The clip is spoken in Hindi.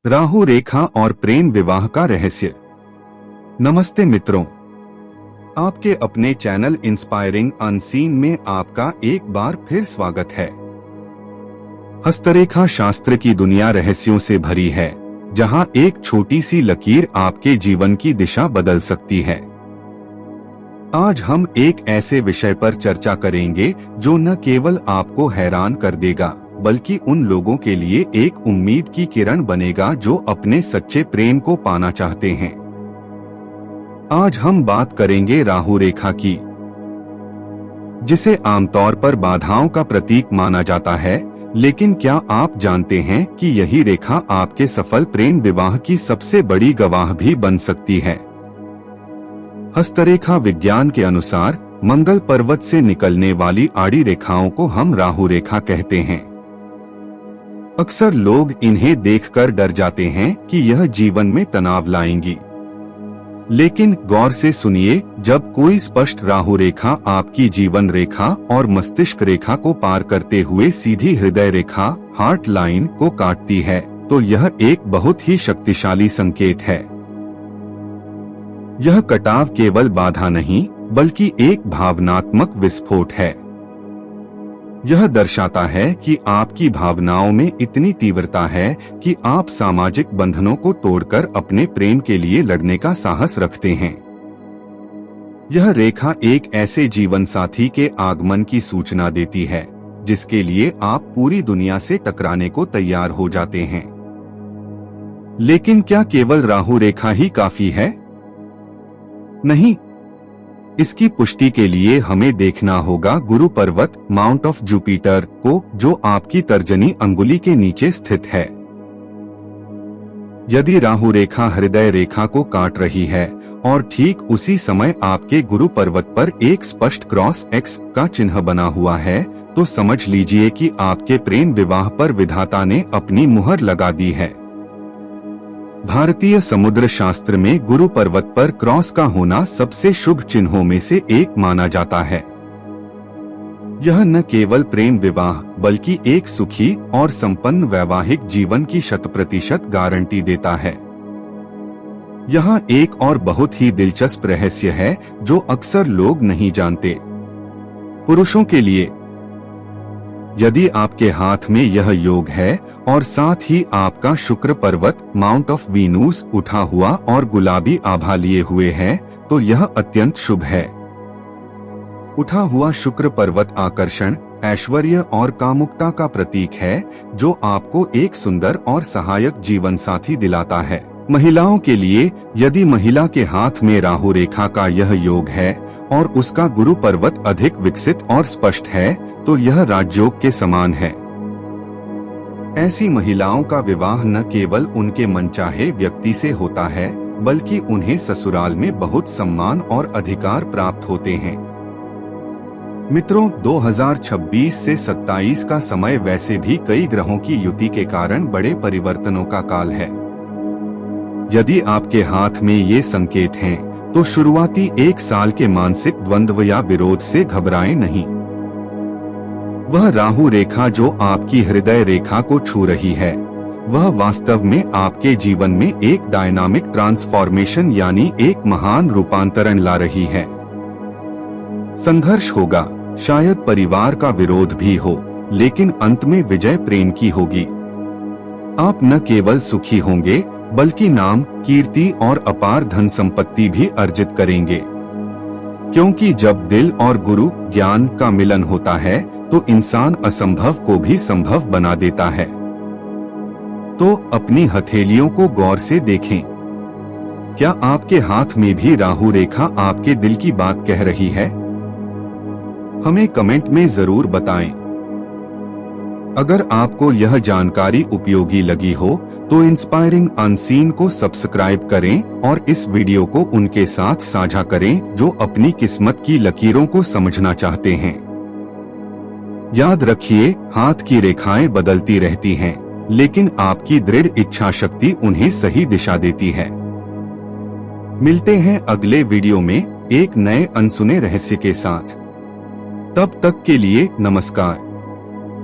राहु रेखा और प्रेम विवाह का रहस्य। नमस्ते मित्रों, आपके अपने चैनल इंस्पायरिंग अनसीन में आपका एक बार फिर स्वागत है। हस्तरेखा शास्त्र की दुनिया रहस्यों से भरी है, जहां एक छोटी सी लकीर आपके जीवन की दिशा बदल सकती है। आज हम एक ऐसे विषय पर चर्चा करेंगे जो न केवल आपको हैरान कर देगा, बल्कि उन लोगों के लिए एक उम्मीद की किरण बनेगा जो अपने सच्चे प्रेम को पाना चाहते हैं। आज हम बात करेंगे राहु रेखा की, जिसे आमतौर पर बाधाओं का प्रतीक माना जाता है। लेकिन क्या आप जानते हैं कि यही रेखा आपके सफल प्रेम विवाह की सबसे बड़ी गवाह भी बन सकती है? हस्तरेखा विज्ञान के अनुसार मंगल पर्वत से निकलने वाली आड़ी रेखाओं को हम राहु रेखा कहते हैं। अक्सर लोग इन्हें देखकर डर जाते हैं कि यह जीवन में तनाव लाएंगी, लेकिन गौर से सुनिए, जब कोई स्पष्ट राहु रेखा आपकी जीवन रेखा और मस्तिष्क रेखा को पार करते हुए सीधी हृदय रेखा हार्ट लाइन को काटती है, तो यह एक बहुत ही शक्तिशाली संकेत है। यह कटाव केवल बाधा नहीं, बल्कि एक भावनात्मक विस्फोट है। यह दर्शाता है कि आपकी भावनाओं में इतनी तीव्रता है कि आप सामाजिक बंधनों को तोड़कर अपने प्रेम के लिए लड़ने का साहस रखते हैं। यह रेखा एक ऐसे जीवन साथी के आगमन की सूचना देती है जिसके लिए आप पूरी दुनिया से टकराने को तैयार हो जाते हैं। लेकिन क्या केवल राहु रेखा ही काफी है? नहीं, इसकी पुष्टि के लिए हमें देखना होगा गुरु पर्वत माउंट ऑफ जुपिटर को, जो आपकी तर्जनी अंगुली के नीचे स्थित है। यदि राहु रेखा हृदय रेखा को काट रही है और ठीक उसी समय आपके गुरु पर्वत पर एक स्पष्ट क्रॉस एक्स का चिन्ह बना हुआ है, तो समझ लीजिए कि आपके प्रेम विवाह पर विधाता ने अपनी मुहर लगा दी है। भारतीय समुद्र शास्त्र में गुरु पर्वत पर क्रॉस का होना सबसे शुभ चिन्हों में से एक माना जाता है। यह न केवल प्रेम विवाह, बल्कि एक सुखी और संपन्न वैवाहिक जीवन की 100% गारंटी देता है। यहाँ एक और बहुत ही दिलचस्प रहस्य है जो अक्सर लोग नहीं जानते। पुरुषों के लिए, यदि आपके हाथ में यह योग है और साथ ही आपका शुक्र पर्वत माउंट ऑफ वीनूस उठा हुआ और गुलाबी आभा लिए हुए है, तो यह अत्यंत शुभ है। उठा हुआ शुक्र पर्वत आकर्षण, ऐश्वर्य और कामुकता का प्रतीक है, जो आपको एक सुंदर और सहायक जीवन साथी दिलाता है। महिलाओं के लिए, यदि महिला के हाथ में राहु रेखा का यह योग है और उसका गुरु पर्वत अधिक विकसित और स्पष्ट है, तो यह राजयोग के समान है। ऐसी महिलाओं का विवाह न केवल उनके मनचाहे व्यक्ति से होता है, बल्कि उन्हें ससुराल में बहुत सम्मान और अधिकार प्राप्त होते हैं। मित्रों, 2026 से 27 का समय वैसे भी कई ग्रहों की युति के कारण बड़े परिवर्तनों का काल है। यदि आपके हाथ में ये संकेत हैं, तो शुरुआती एक साल के मानसिक द्वंद्व या विरोध से घबराएं नहीं। वह राहु रेखा जो आपकी हृदय रेखा को छू रही है, वह वास्तव में आपके जीवन में एक डायनामिक ट्रांसफॉर्मेशन यानी एक महान रूपांतरण ला रही है। संघर्ष होगा, शायद परिवार का विरोध भी हो, लेकिन अंत में विजय प्रेम की होगी। आप न केवल सुखी होंगे, बल्कि नाम, कीर्ति और अपार धन संपत्ति भी अर्जित करेंगे। क्योंकि जब दिल और गुरु ज्ञान का मिलन होता है, तो इंसान असंभव को भी संभव बना देता है। तो अपनी हथेलियों को गौर से देखें। क्या आपके हाथ में भी राहु रेखा आपके दिल की बात कह रही है? हमें कमेंट में जरूर बताएं। अगर आपको यह जानकारी उपयोगी लगी हो, तो इंस्पायरिंग अनसीन को सब्सक्राइब करें और इस वीडियो को उनके साथ साझा करें जो अपनी किस्मत की लकीरों को समझना चाहते हैं। याद रखिए, हाथ की रेखाएं बदलती रहती हैं, लेकिन आपकी दृढ़ इच्छा शक्ति उन्हें सही दिशा देती है। मिलते हैं अगले वीडियो में एक नए अनसुने रहस्य के साथ। तब तक के लिए नमस्कार।